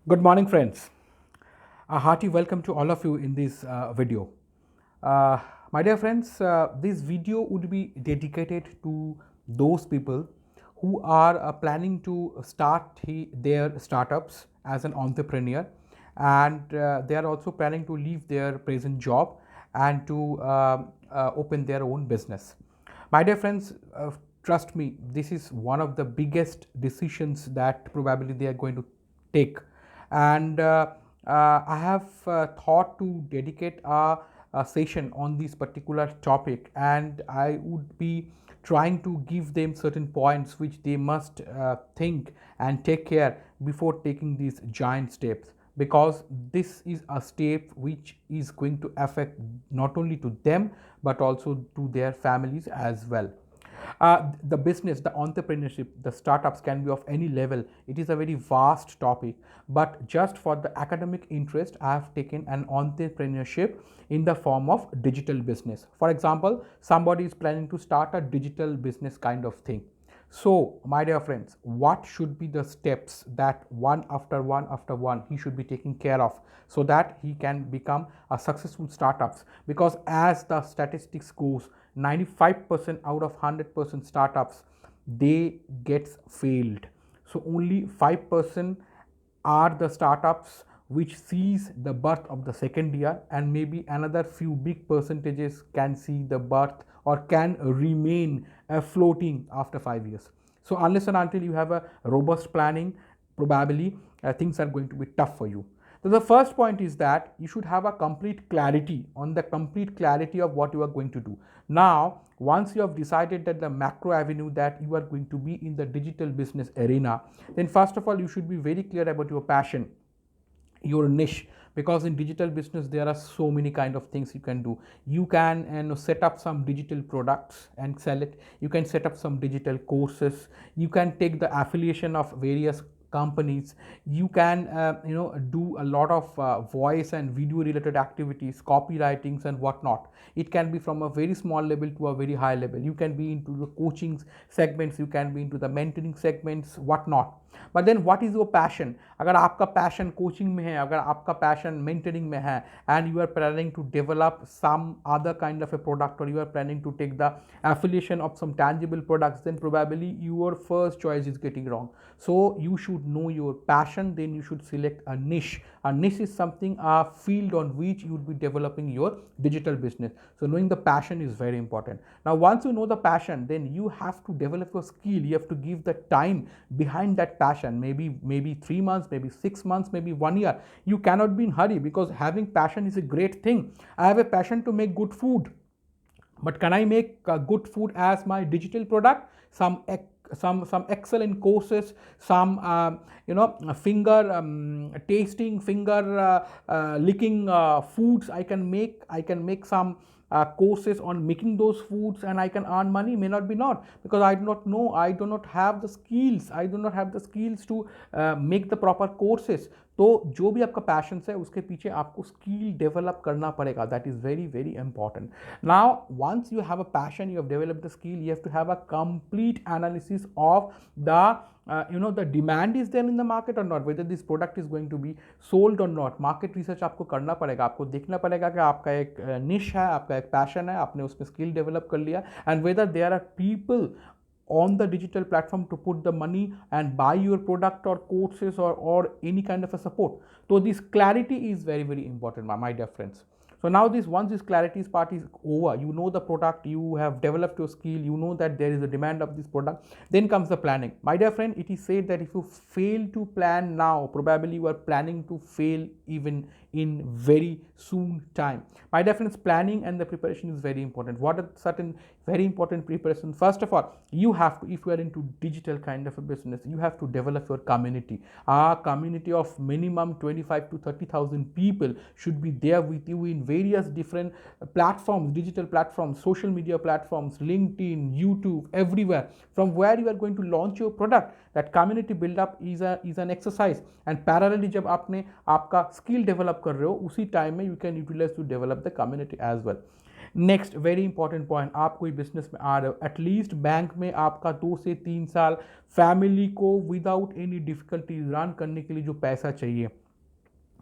Good morning, friends. A hearty welcome to all of you in this video. Uh, my dear friends, this video would be dedicated to those people who are planning to start their startups as an entrepreneur, and they are also planning to leave their present job and to open their own business. My dear friends, trust me, this is one of the biggest decisions that probably they are going to take. And I have thought to dedicate a session on this particular topic, and I would be trying to give them certain points which they must think and take care before taking these giant steps, because this is a step which is going to affect not only to them but also to their families as well. The business, the entrepreneurship, the startups can be of any level. It is a very vast topic, but just for the academic interest, I have taken an entrepreneurship in the form of digital business. For example, somebody is planning to start a digital business kind of thing. So, my dear friends, what should be the steps that one after one he should be taking care of so that he can become a successful startups? Because as the statistics goes, 95% out of 100% startups they gets failed. So only 5% are the startups which sees the birth of the second year, and maybe another few big percentages can see the birth or can remain floating after 5 years. So unless and until you have a robust planning, probably things are going to be tough for you. So the first point is that you should have a complete clarity on the complete clarity of what you are going to do. Now, once you have decided that the macro avenue that you are going to be in the digital business arena, then first of all, you should be very clear about your passion, your niche, because in digital business there are so many kind of things you can do. You can set up some digital products and sell it. You can set up some digital courses. You can take the affiliation of various companies. You can do a lot of voice and video related activities, copywritings and whatnot. It can be from a very small level to a very high level. You can be into the coaching segments, you can be into the mentoring segments, whatnot. But then what is your passion? अगर आपका passion coaching में है, अगर आपका passion mentoring में है, and you are planning to develop some other kind of a product, और you are planning to take the affiliation of some tangible products, then probably your first choice is getting wrong. So you should know your passion, then you should select a niche. A niche is something, a field on which you would be developing your digital business. So knowing the passion is very important. Now once you know the passion, then you have to develop your skill. You have to give the time behind that passion, maybe 3 months, maybe 6 months, maybe 1 year. You cannot be in hurry, because having passion is a great thing. I have a passion to make good food, but can I make good food as my digital product? Some excellent courses, some finger tasting, finger licking foods I can make. I can make some courses on making those foods, and I can earn money. May not be not, because I do not know, I do not have the skills. I do not have the skills to make the proper courses. तो जो भी आपका passion है उसके पीछे आपको skill develop करना पड़ेगा. That is very very important. Now once you have a passion, you have developed the skill, you have to have a complete analysis of the the demand is there in the market or not, whether this product is going to be sold or not. Market research आपको करना पड़ेगा. आपको देखना पड़ेगा कि आपका एक निश है, आपका एक पैशन है, आपने उसमें स्किल डेवलप कर लिया, and whether there are people on the digital platform to put the money and buy your product or courses or any kind of a support. So this clarity is very very important, my dear friends. So now once this clarity part is over, you know the product, you have developed your skill, you know that there is a demand of this product, then comes the planning. My dear friend, it is said that if you fail to plan now, probably you are planning to fail even in very soon time. My dear friends, planning and the preparation is very important. What are certain very important preparation? First of all, you have to, if you are into digital kind of a business, you have to develop your community. A community of minimum 25 to 30,000 people should be there with you in various different platforms, digital platforms, social media platforms, LinkedIn, YouTube, everywhere, from where you are going to launch your product. That community build up is an exercise, and parallelly जब आपने आपका skill develop कर रहे हो, उसी time में you can utilize to develop the community as well. Next very important point, आप कोई बिजनेस में आ रहे हो, एटलीस्ट बैंक में आपका 2 से 3 साल फैमिली को विदाउट एनी डिफिकल्टीज रन करने के लिए जो पैसा चाहिए,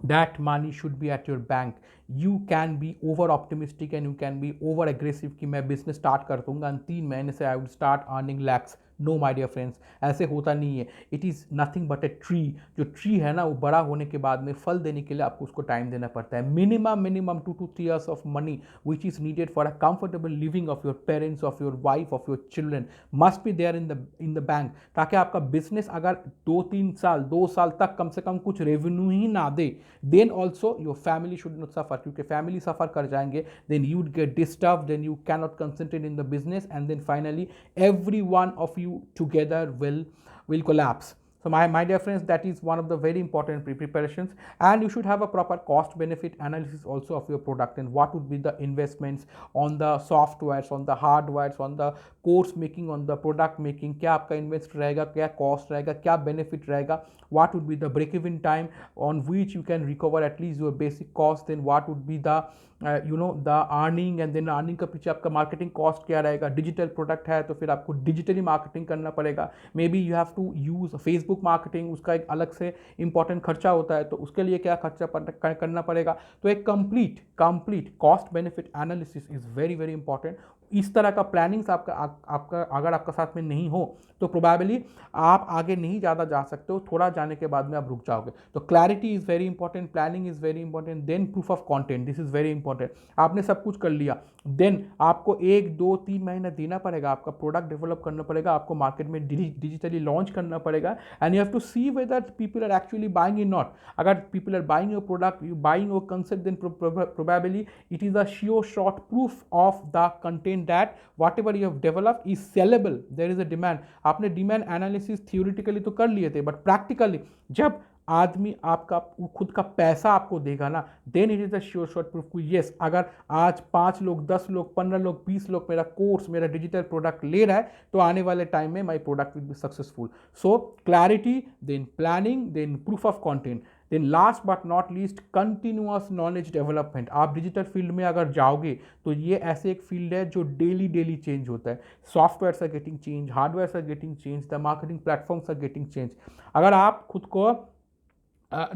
that money should be at your bank. You can be over optimistic and you can be over aggressive कि मैं business start कर दूंगा and 3 महीने से I will start earning lakhs. No my dear friends, ऐसे होता नहीं है. It is nothing but a tree. जो ट्री है ना, वो बड़ा होने के बाद में फल देने के लिए आपको उसको टाइम देना पड़ता है. Minimum 2 to 3 years of money which is needed for a comfortable living of your parents, of your wife, of your children must be there in the bank, ताकि आपका बिजनेस अगर 2 साल तक कम से कम कुछ रेवेन्यू ही ना दे, then also your family should not suffer. क्योंकि फैमिली सफर कर जाएंगे, then you get disturb, then you can not concentrate in the business, and then finally every one of you together will collapse. So my dear friends, that is one of the very important preparations, and you should have a proper cost benefit analysis also of your product, and what would be the investments on the softwares, on the hardwares, on the course making, on the product making. क्या आपका invest रहेगा, क्या cost रहेगा, क्या benefit रहेगा, what would be the break even time on which you can recover at least your basic cost, then what would be the the earning, and then earning के पीछे आपका मार्केटिंग कॉस्ट क्या रहेगा. Digital product है तो फिर आपको digitally marketing करना पड़ेगा. May be you have to use Facebook marketing, उसका एक अलग से इंपॉर्टेंट खर्चा होता है, तो उसके लिए क्या खर्चा करना पड़ेगा. तो एक complete cost benefit analysis is very very important. इस तरह का प्लानिंग्स आपका अगर आपका साथ में नहीं हो तो प्रोबेबली आप आगे नहीं ज़्यादा जा सकते हो, थोड़ा जाने के बाद में आप रुक जाओगे. तो clarity is very important, planning is very important, then proof of content, this is very important. आपने सब कुछ कर लिया, देन आपको 1 2 3 महीना देना पड़ेगा, आपका प्रोडक्ट डेवलप करना पड़ेगा, आपको मार्केट में डिजिटली लॉन्च करना पड़ेगा, and you have to see whether people are actually buying in not. अगर people are buying your product, you buying your concept, then probably it is a sure short proof of the content that whatever you have developed is sellable. There is a demand. आपने demand analysis theoretically तो कर लिए थे, but practically जब आदमी आपका खुद का पैसा आपको देगा ना, then it is a sure short proof कि येस, अगर आज 5 लोग 10 लोग 15 लोग 20 लोग मेरा कोर्स, मेरा डिजिटल प्रोडक्ट ले रहा है, तो आने वाले टाइम में my product will be successful. So clarity, then planning, then proof of content, then last but not least continuous knowledge development. आप डिजिटल फील्ड में अगर जाओगे तो ये ऐसे एक फील्ड है जो डेली चेंज होता है. Softwares are getting change, hardwares are getting change, the marketing platforms are getting change. अगर आप खुद को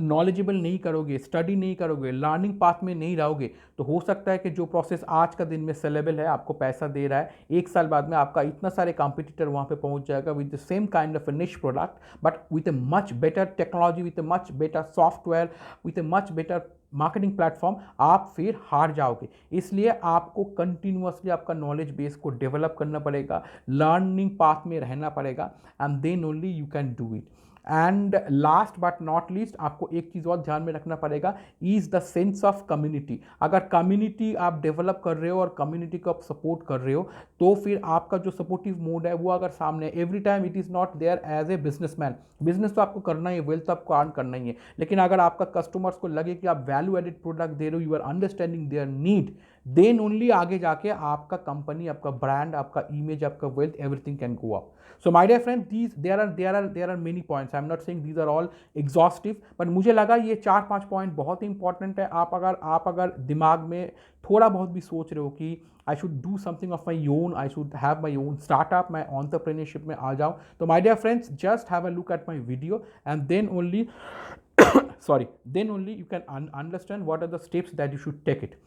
नॉलेजेबल नहीं करोगे, स्टडी नहीं करोगे, लर्निंग पाथ में नहीं रहोगे, तो हो सकता है कि जो प्रोसेस आज का दिन में सेलेबल है, आपको पैसा दे रहा है, 1 साल बाद में आपका इतना सारे कॉम्पिटिटर वहाँ पे पहुँच जाएगा with the same kind of a niche product, but with a much better technology, with a much better software, with a much better marketing platform, आप फिर हार जाओगे. इसलिए आपको कंटिन्यूअसली आपका नॉलेज बेस को डेवलप करना पड़ेगा, लर्निंग पाथ में रहना पड़ेगा, and then only you can do it. And last but not least, आपको एक चीज़ और ध्यान में रखना पड़ेगा, is the sense of community. अगर कम्युनिटी आप डेवलप कर रहे हो और कम्युनिटी को आप सपोर्ट कर रहे हो, तो फिर आपका जो सपोर्टिव मोड है वो अगर सामने every time it is not there as a businessman. Business तो आपको करना ही है, वेल्थ तो आपको अर्न करना ही है, लेकिन अगर आपका कस्टमर्स को लगे कि आप वैल्यू एडेड प्रोडक्ट दे रहे हो, you are understanding their need, then only आगे जाके आपका कंपनी, आपका ब्रांड, आपका इमेज, आपका wealth, everything can go up. So my dear friends, there are many points. I'm not saying these are all exhaustive, but मुझे लगा ये 4-5 point बहुत ही इंपॉर्टेंट है. आप अगर दिमाग में थोड़ा बहुत भी सोच रहे हो कि I should do something of my own, I should have my own startup, मैं एंटरप्रेन्योरशिप में आ जाऊँ, तो my dear friends, just have a look at my video and then only then only you can understand what are the steps that you should take it.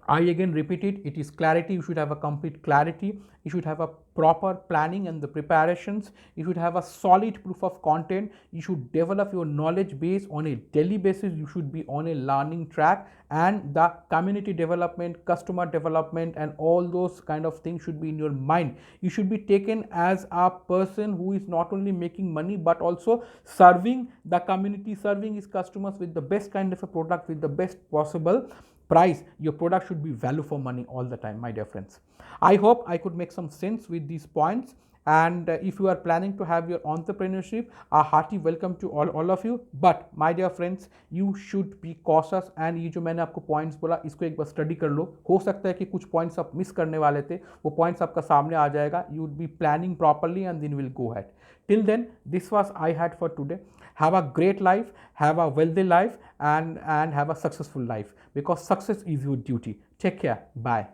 I again repeat it, it is clarity. You should have a complete clarity. You should have a proper planning and the preparations. You should have a solid proof of content. You should develop your knowledge base on a daily basis. You should be on a learning track, and the community development, customer development, and all those kind of things should be in your mind. You should be taken as a person who is not only making money but also serving the community, serving his customers with the best kind of a product, with the best possible price. Your product should be value for money all the time, my dear friends. I hope I could make some sense with these points, and if you are planning to have your entrepreneurship, a hearty welcome to all of you. But my dear friends, you should be cautious, and ये जो मैंने आपको points बोला, इसको एक बार study कर लो. हो सकता है कि कुछ पॉइंट्स आप मिस करने वाले थे, वो पॉइंट्स आपका सामने आ जाएगा. You would be planning properly and then will go ahead. Till then, this was I had for today. Have a great life, have a wealthy life, and have a successful life, because success is your duty. Take care. Bye.